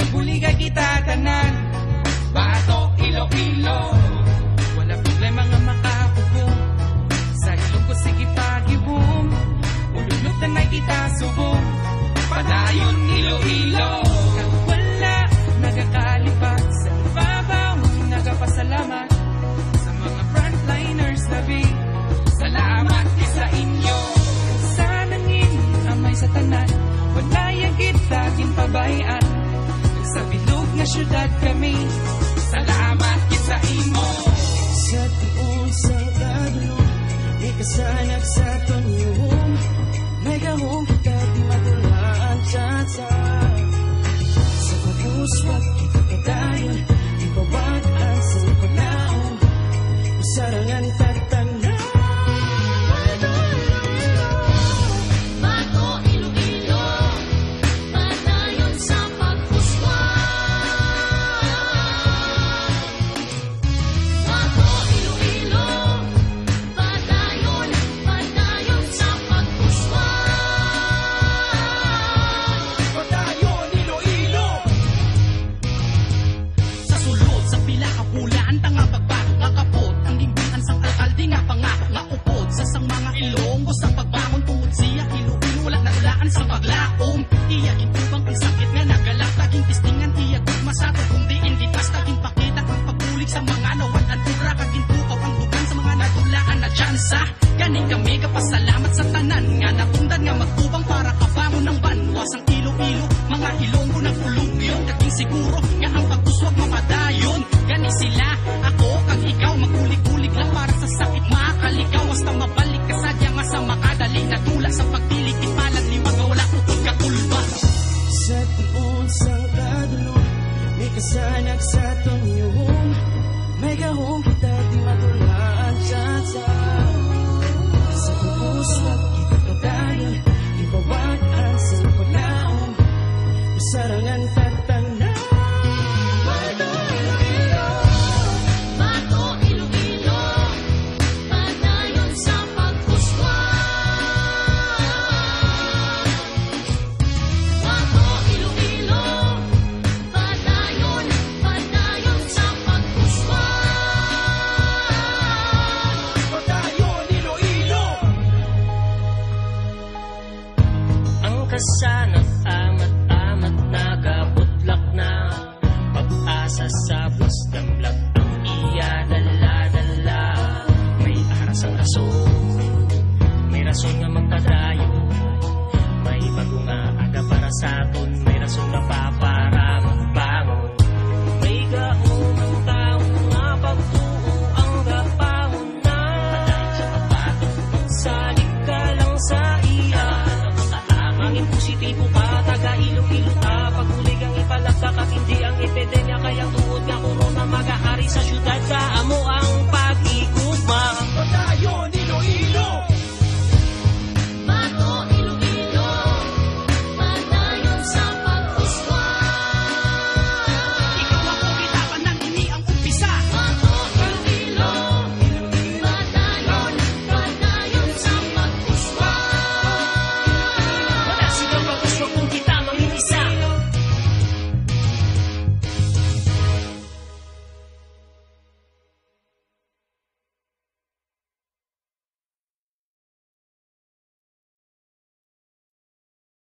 Kabuliga kita tanan, Bato, Iloilo. Wala problema nga makapugong, sa ilong ko sige pagibong. Ulunod na na kita subong, padayon Iloilo. Kag wala nagakalipat, sa ibabaw nagapasalamat. Sa mga frontliners labi, salamat sa inyo. Sa nangin, amay sa tanan, wala yagit dating pabayaan. Sa bilog nga syudad kami, salamat sa imo. Sa tiun sa kadulog, ikasanag sa tonyong. May gahong kita di matulaan tsa-tsa. Sa paguswag kita kadayon, ibawagan sa paglaong. Usarangan tatanan. Ganing kami kapasalamat sa tanan nga natundan nga magtubang para kabangon ng banwas ang Iloilo. Mga Ilonggo nagpulugyo, kaging siguro nga ang pagtuswag mapadayon. Gani sila, ako kag ikaw magkulig-kulig lang para sa sakit makalikaw. Hasta mabalik ka sadya nga sa makadali natula sa pagdilig ipalag liwag nga wala utod kakulba. Sa tiun sa kadulog, may kasanag sa tonyong. May gahong kita di matulaan tsa-tsa. Sa paguswag kita kadayon, ibawagan sa paglaong. Usarangan tatanan. Bato, Iloilo. Bato, Iloilo. Padayon sa paguswag. Bato, Iloilo. Padayon sa paguswag. Padayon, Iloilo. Ang kasanag amat-amat nagabutlak na. Pag-asa sa busdamlag ang iya dala-dala. May aras ang rason, may rason nga magkadayo. May bago nga aga para sa aton, may rason nga papa.